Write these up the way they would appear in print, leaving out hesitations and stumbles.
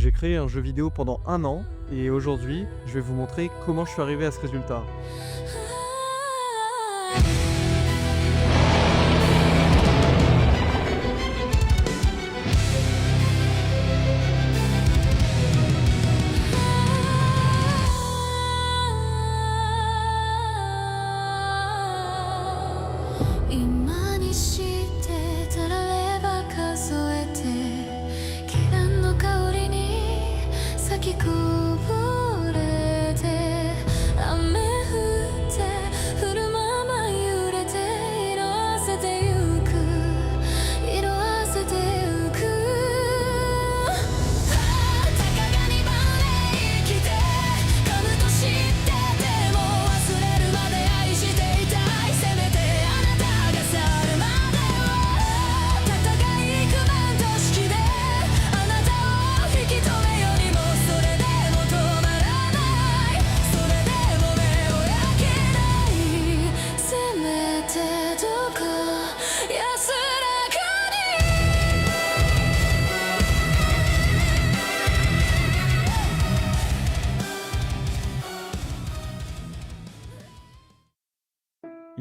J'ai créé un jeu vidéo pendant un an et aujourd'hui, je vais vous montrer comment je suis arrivé à ce résultat.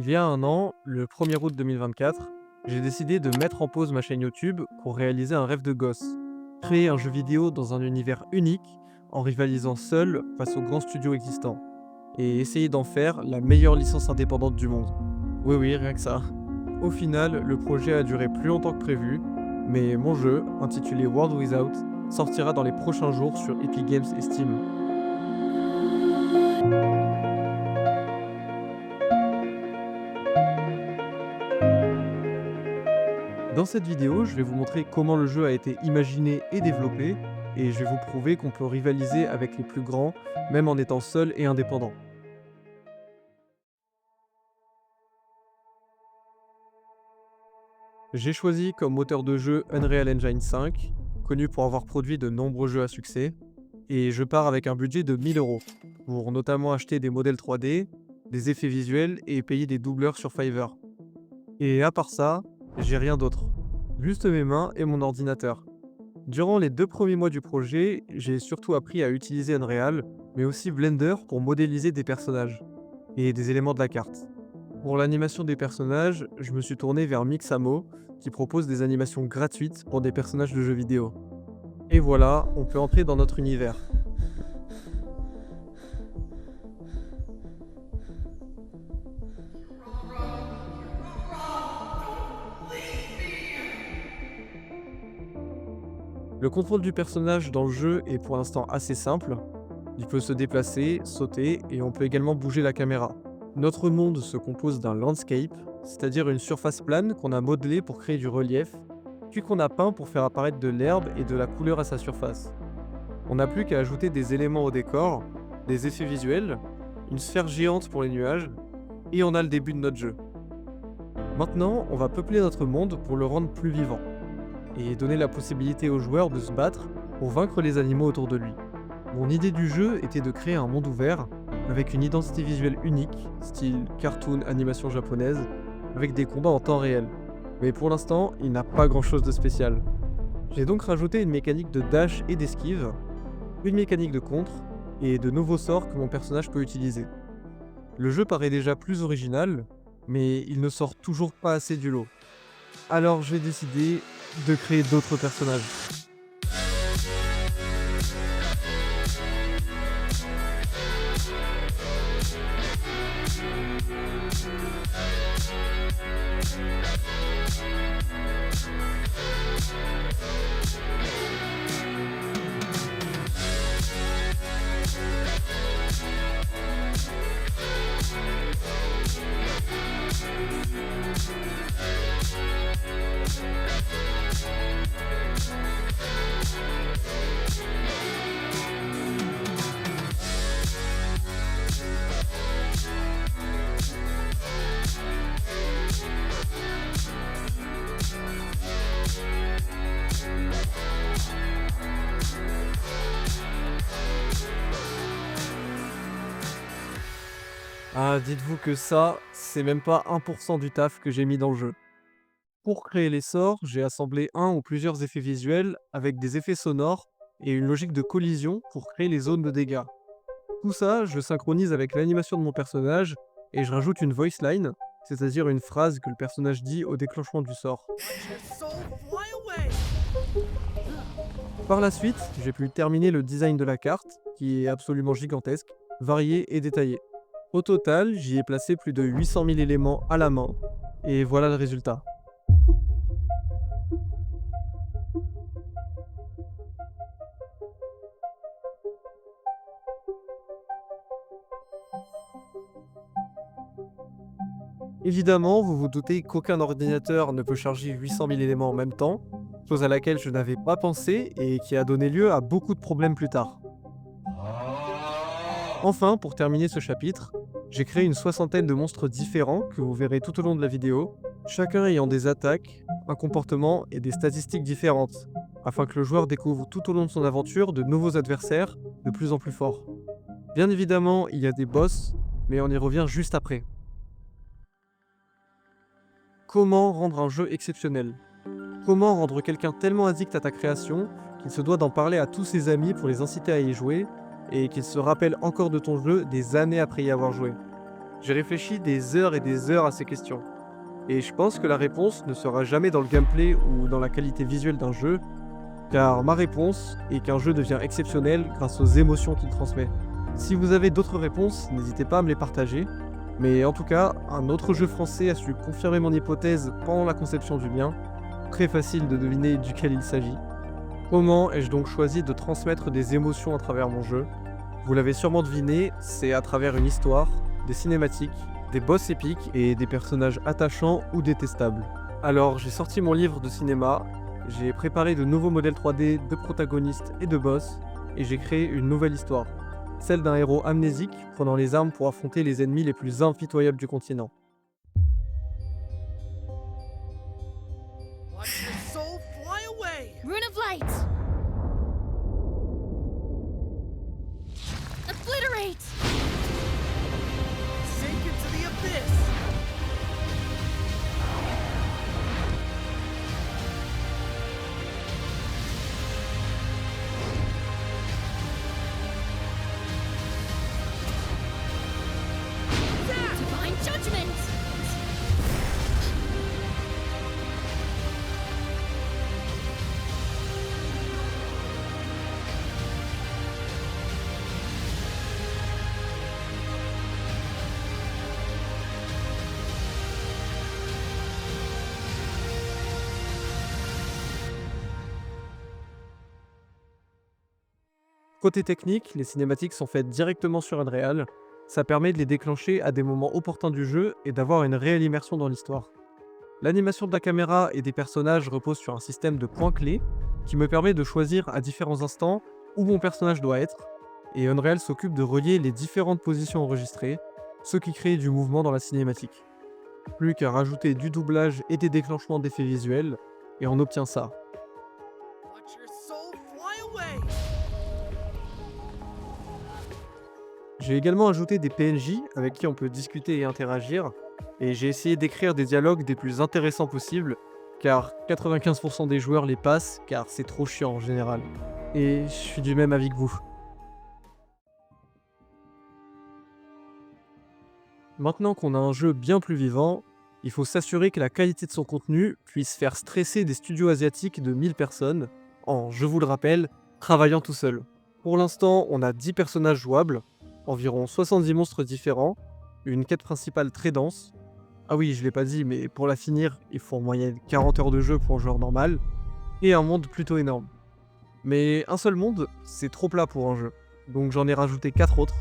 Il y a un an, le 1er août 2024, j'ai décidé de mettre en pause ma chaîne YouTube pour réaliser un rêve de gosse. Créer un jeu vidéo dans un univers unique, en rivalisant seul face aux grands studios existants. Et essayer d'en faire la meilleure licence indépendante du monde. Oui, oui, rien que ça. Au final, le projet a duré plus longtemps que prévu, mais mon jeu, intitulé World Without, sortira dans les prochains jours sur Epic Games et Steam. Dans cette vidéo, je vais vous montrer comment le jeu a été imaginé et développé, et je vais vous prouver qu'on peut rivaliser avec les plus grands, même en étant seul et indépendant. J'ai choisi comme moteur de jeu Unreal Engine 5, connu pour avoir produit de nombreux jeux à succès, et je pars avec un budget de 1000 euros, pour notamment acheter des modèles 3D, des effets visuels et payer des doubleurs sur Fiverr. Et à part ça, j'ai rien d'autre. Juste mes mains et mon ordinateur. Durant les 2 premiers mois du projet, j'ai surtout appris à utiliser Unreal, mais aussi Blender pour modéliser des personnages et des éléments de la carte. Pour l'animation des personnages, je me suis tourné vers Mixamo, qui propose des animations gratuites pour des personnages de jeux vidéo. Et voilà, on peut entrer dans notre univers. Le contrôle du personnage dans le jeu est pour l'instant assez simple. Il peut se déplacer, sauter et on peut également bouger la caméra. Notre monde se compose d'un landscape, c'est-à-dire une surface plane qu'on a modelée pour créer du relief, puis qu'on a peint pour faire apparaître de l'herbe et de la couleur à sa surface. On n'a plus qu'à ajouter des éléments au décor, des effets visuels, une sphère géante pour les nuages, et on a le début de notre jeu. Maintenant, on va peupler notre monde pour le rendre plus vivant, et donner la possibilité aux joueurs de se battre pour vaincre les animaux autour de lui. Mon idée du jeu était de créer un monde ouvert, avec une identité visuelle unique, style cartoon animation japonaise, avec des combats en temps réel. Mais pour l'instant, il n'a pas grand chose de spécial. J'ai donc rajouté une mécanique de dash et d'esquive, une mécanique de contre, et de nouveaux sorts que mon personnage peut utiliser. Le jeu paraît déjà plus original, mais il ne sort toujours pas assez du lot. Alors j'ai décidé de créer d'autres personnages. Ah, dites-vous que ça, c'est même pas 1% du taf que j'ai mis dans le jeu. Pour créer les sorts, j'ai assemblé un ou plusieurs effets visuels avec des effets sonores et une logique de collision pour créer les zones de dégâts. Tout ça, je synchronise avec l'animation de mon personnage et je rajoute une voice line, c'est-à-dire une phrase que le personnage dit au déclenchement du sort. Par la suite, j'ai pu terminer le design de la carte, qui est absolument gigantesque, varié et détaillé. Au total, j'y ai placé plus de 800 000 éléments à la main, et voilà le résultat. Évidemment, vous vous doutez qu'aucun ordinateur ne peut charger 800 000 éléments en même temps, chose à laquelle je n'avais pas pensé et qui a donné lieu à beaucoup de problèmes plus tard. Enfin, pour terminer ce chapitre, j'ai créé une soixantaine de monstres différents que vous verrez tout au long de la vidéo, chacun ayant des attaques, un comportement et des statistiques différentes, afin que le joueur découvre tout au long de son aventure de nouveaux adversaires de plus en plus forts. Bien évidemment, il y a des boss, mais on y revient juste après. Comment rendre un jeu exceptionnel? Comment rendre quelqu'un tellement addict à ta création qu'il se doit d'en parler à tous ses amis pour les inciter à y jouer et qu'il se rappelle encore de ton jeu des années après y avoir joué? J'ai réfléchi des heures et des heures à ces questions. Et je pense que la réponse ne sera jamais dans le gameplay ou dans la qualité visuelle d'un jeu, car ma réponse est qu'un jeu devient exceptionnel grâce aux émotions qu'il transmet. Si vous avez d'autres réponses, n'hésitez pas à me les partager. Mais en tout cas, un autre jeu français a su confirmer mon hypothèse pendant la conception du mien. Très facile de deviner duquel il s'agit. Comment ai-je donc choisi de transmettre des émotions à travers mon jeu? Vous l'avez sûrement deviné, c'est à travers une histoire, des cinématiques, des boss épiques et des personnages attachants ou détestables. Alors j'ai sorti mon livre de cinéma, j'ai préparé de nouveaux modèles 3D de protagonistes et de boss, et j'ai créé une nouvelle histoire. Celle d'un héros amnésique prenant les armes pour affronter les ennemis les plus impitoyables du continent. Watch your soul fly away! Rune of Light! Obliterate! Sink into the abyss! Divine Judgment! Côté technique, les cinématiques sont faites directement sur Unreal. Ça permet de les déclencher à des moments opportuns du jeu et d'avoir une réelle immersion dans l'histoire. L'animation de la caméra et des personnages repose sur un système de points clés qui me permet de choisir à différents instants où mon personnage doit être, et Unreal s'occupe de relier les différentes positions enregistrées, ce qui crée du mouvement dans la cinématique. Plus qu'à rajouter du doublage et des déclenchements d'effets visuels, et on obtient ça. Watch your soul fly away! J'ai également ajouté des PNJ avec qui on peut discuter et interagir, et j'ai essayé d'écrire des dialogues des plus intéressants possibles, car 95% des joueurs les passent, car c'est trop chiant en général. Et je suis du même avis que vous. Maintenant qu'on a un jeu bien plus vivant, il faut s'assurer que la qualité de son contenu puisse faire stresser des studios asiatiques de 1000 personnes, en, je vous le rappelle, travaillant tout seul. Pour l'instant, on a 10 personnages jouables, environ 70 monstres différents, une quête principale très dense. Ah oui, je l'ai pas dit, mais pour la finir, il faut en moyenne 40 heures de jeu pour un joueur normal, et un monde plutôt énorme. Mais un seul monde, c'est trop plat pour un jeu, donc j'en ai rajouté 4 autres.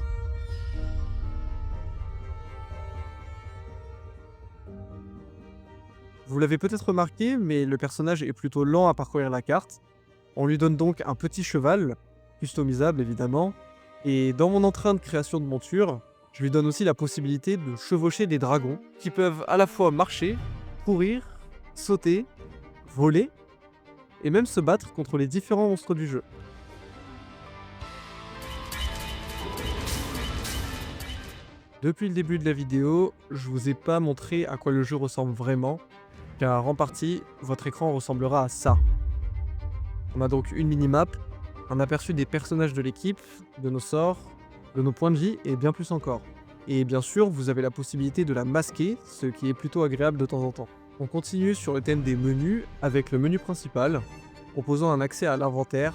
Vous l'avez peut-être remarqué, mais le personnage est plutôt lent à parcourir la carte. On lui donne donc un petit cheval, customisable évidemment, et dans mon entrain de création de monture, je lui donne aussi la possibilité de chevaucher des dragons qui peuvent à la fois marcher, courir, sauter, voler, et même se battre contre les différents monstres du jeu. Depuis le début de la vidéo, je vous ai pas montré à quoi le jeu ressemble vraiment, car en partie, votre écran ressemblera à ça. On a donc une minimap, un aperçu des personnages de l'équipe, de nos sorts, de nos points de vie et bien plus encore. Et bien sûr, vous avez la possibilité de la masquer, ce qui est plutôt agréable de temps en temps. On continue sur le thème des menus avec le menu principal, proposant un accès à l'inventaire,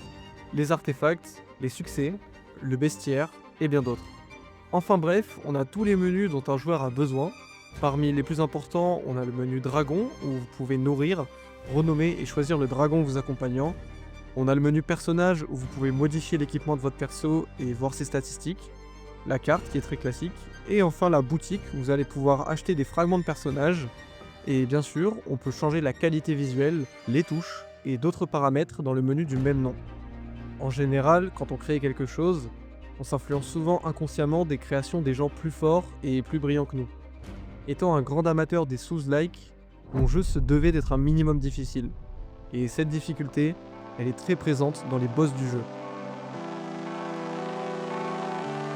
les artefacts, les succès, le bestiaire et bien d'autres. Enfin bref, on a tous les menus dont un joueur a besoin. Parmi les plus importants, on a le menu dragon, où vous pouvez nourrir, renommer et choisir le dragon vous accompagnant. On a le menu personnage, où vous pouvez modifier l'équipement de votre perso et voir ses statistiques. La carte, qui est très classique. Et enfin la boutique, où vous allez pouvoir acheter des fragments de personnages. Et bien sûr, on peut changer la qualité visuelle, les touches et d'autres paramètres dans le menu du même nom. En général, quand on crée quelque chose, on s'influence souvent inconsciemment des créations des gens plus forts et plus brillants que nous. Étant un grand amateur des Souls-like, mon jeu se devait d'être un minimum difficile. Et cette difficulté, elle est très présente dans les boss du jeu.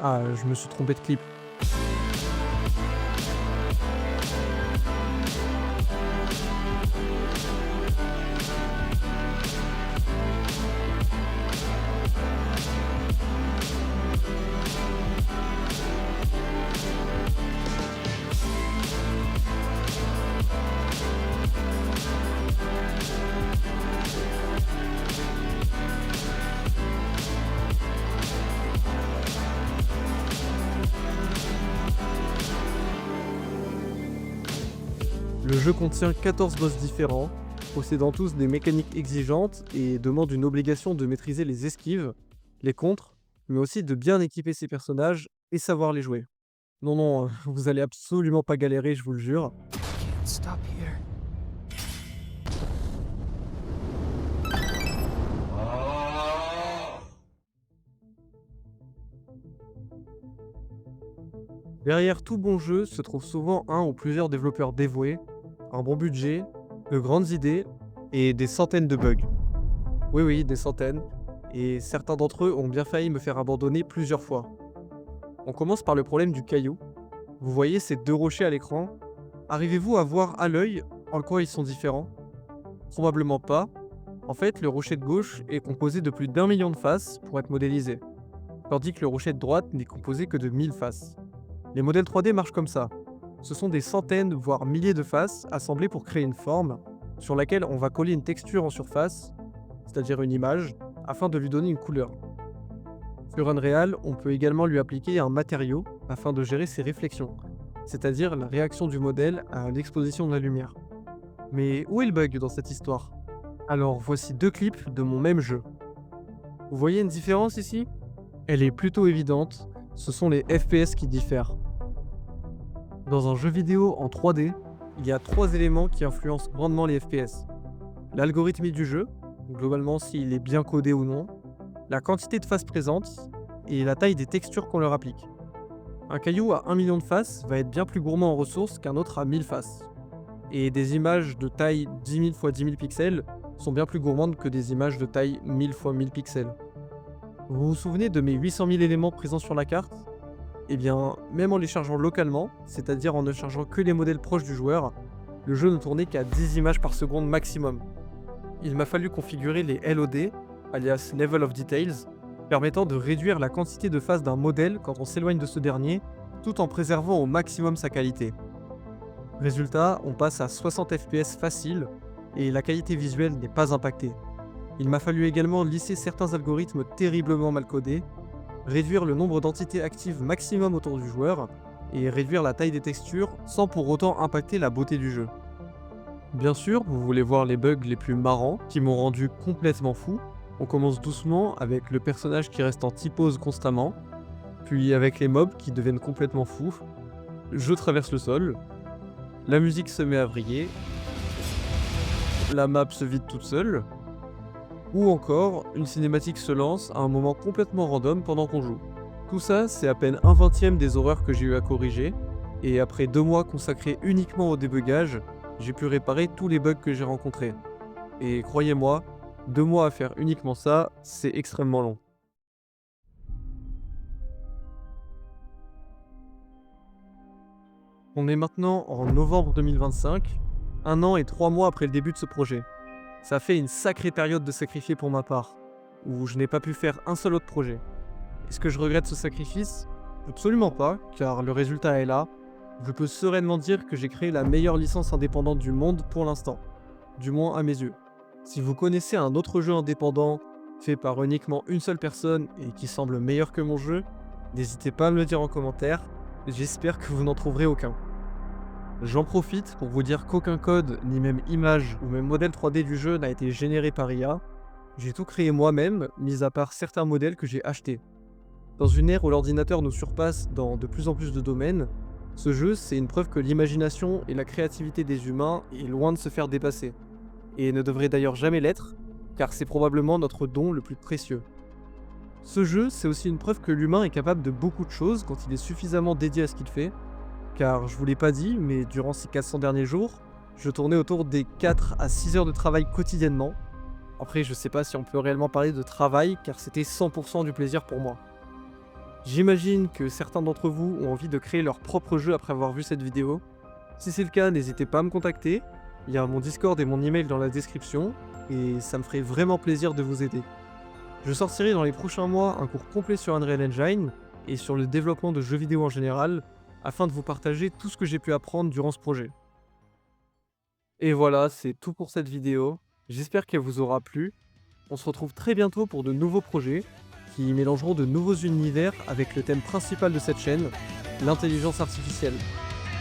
Ah, je me suis trompé de clip. Le jeu contient 14 boss différents, possédant tous des mécaniques exigeantes et demande une obligation de maîtriser les esquives, les contres, mais aussi de bien équiper ses personnages et savoir les jouer. Non, non, vous allez absolument pas galérer, je vous le jure. Can't stop here. Derrière tout bon jeu se trouve souvent un ou plusieurs développeurs dévoués, un bon budget, de grandes idées et des centaines de bugs. Oui, oui, des centaines, et certains d'entre eux ont bien failli me faire abandonner plusieurs fois. On commence par le problème du caillou. Vous voyez ces deux rochers à l'écran? Arrivez-vous à voir à l'œil en quoi ils sont différents? Probablement pas. En fait, le rocher de gauche est composé de plus d'1 million de faces pour être modélisé, tandis que le rocher de droite n'est composé que de 1000 faces. Les modèles 3D marchent comme ça. Ce sont des centaines, voire milliers de faces assemblées pour créer une forme, sur laquelle on va coller une texture en surface, c'est-à-dire une image, afin de lui donner une couleur. Sur Unreal, on peut également lui appliquer un matériau afin de gérer ses réflexions, c'est-à-dire la réaction du modèle à l'exposition de la lumière. Mais où est le bug dans cette histoire? Alors voici deux clips de mon même jeu. Vous voyez une différence ici? Elle est plutôt évidente, ce sont les FPS qui diffèrent. Dans un jeu vidéo en 3D, il y a 3 éléments qui influencent grandement les FPS. L'algorithme du jeu, globalement s'il est bien codé ou non, la quantité de faces présentes et la taille des textures qu'on leur applique. Un caillou à 1 million de faces va être bien plus gourmand en ressources qu'un autre à 1000 faces. Et des images de taille 10 000 x 10 000 pixels sont bien plus gourmandes que des images de taille 1000 x 1000 pixels. Vous vous souvenez de mes 800 000 éléments présents sur la carte? Eh bien, même en les chargeant localement, c'est-à-dire en ne chargeant que les modèles proches du joueur, le jeu ne tournait qu'à 10 images par seconde maximum. Il m'a fallu configurer les LOD, alias Level of Details, permettant de réduire la quantité de faces d'un modèle quand on s'éloigne de ce dernier, tout en préservant au maximum sa qualité. Résultat, on passe à 60 FPS facile, et la qualité visuelle n'est pas impactée. Il m'a fallu également lisser certains algorithmes terriblement mal codés, réduire le nombre d'entités actives maximum autour du joueur, et réduire la taille des textures sans pour autant impacter la beauté du jeu. Bien sûr, vous voulez voir les bugs les plus marrants qui m'ont rendu complètement fou. On commence doucement avec le personnage qui reste en T-pose constamment, puis avec les mobs qui deviennent complètement fous. Je traverse le sol, la musique se met à vriller, la map se vide toute seule, ou encore une cinématique se lance à un moment complètement random pendant qu'on joue. Tout ça, c'est à peine 1/20 des horreurs que j'ai eu à corriger, et après 2 mois consacrés uniquement au débugage, j'ai pu réparer tous les bugs que j'ai rencontrés. Et croyez-moi, 2 mois à faire uniquement ça, c'est extrêmement long. On est maintenant en novembre 2025, 1 an et 3 mois après le début de ce projet. Ça fait une sacrée période de sacrifié pour ma part. où je n'ai pas pu faire un seul autre projet. Est-ce que je regrette ce sacrifice? Absolument pas, car le résultat est là. Je peux sereinement dire que j'ai créé la meilleure licence indépendante du monde pour l'instant, du moins à mes yeux. Si vous connaissez un autre jeu indépendant fait par uniquement une seule personne et qui semble meilleur que mon jeu, n'hésitez pas à me le dire en commentaire, j'espère que vous n'en trouverez aucun. J'en profite pour vous dire qu'aucun code, ni même image ou même modèle 3D du jeu n'a été généré par IA. J'ai tout créé moi-même, mis à part certains modèles que j'ai achetés. Dans une ère où l'ordinateur nous surpasse dans de plus en plus de domaines, ce jeu c'est une preuve que l'imagination et la créativité des humains est loin de se faire dépasser. Et ne devrait d'ailleurs jamais l'être, car c'est probablement notre don le plus précieux. Ce jeu c'est aussi une preuve que l'humain est capable de beaucoup de choses quand il est suffisamment dédié à ce qu'il fait, car je vous l'ai pas dit, mais durant ces 400 derniers jours, je tournais autour des 4 à 6 heures de travail quotidiennement. Après, je sais pas si on peut réellement parler de travail, car c'était 100% du plaisir pour moi. J'imagine que certains d'entre vous ont envie de créer leur propre jeu après avoir vu cette vidéo. Si c'est le cas, n'hésitez pas à me contacter. Il y a mon Discord et mon email dans la description, et ça me ferait vraiment plaisir de vous aider. Je sortirai dans les prochains mois un cours complet sur Unreal Engine et sur le développement de jeux vidéo en général, afin de vous partager tout ce que j'ai pu apprendre durant ce projet. Et voilà, c'est tout pour cette vidéo. J'espère qu'elle vous aura plu. On se retrouve très bientôt pour de nouveaux projets qui mélangeront de nouveaux univers avec le thème principal de cette chaîne, l'intelligence artificielle.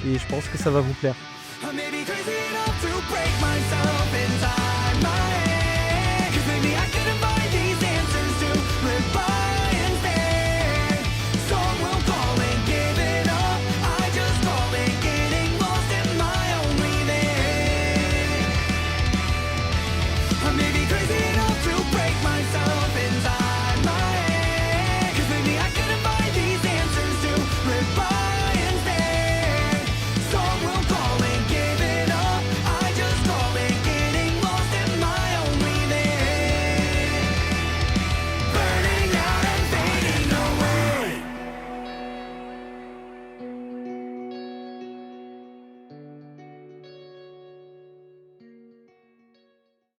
Et je pense que ça va vous plaire. I may be crazy enough to break myself.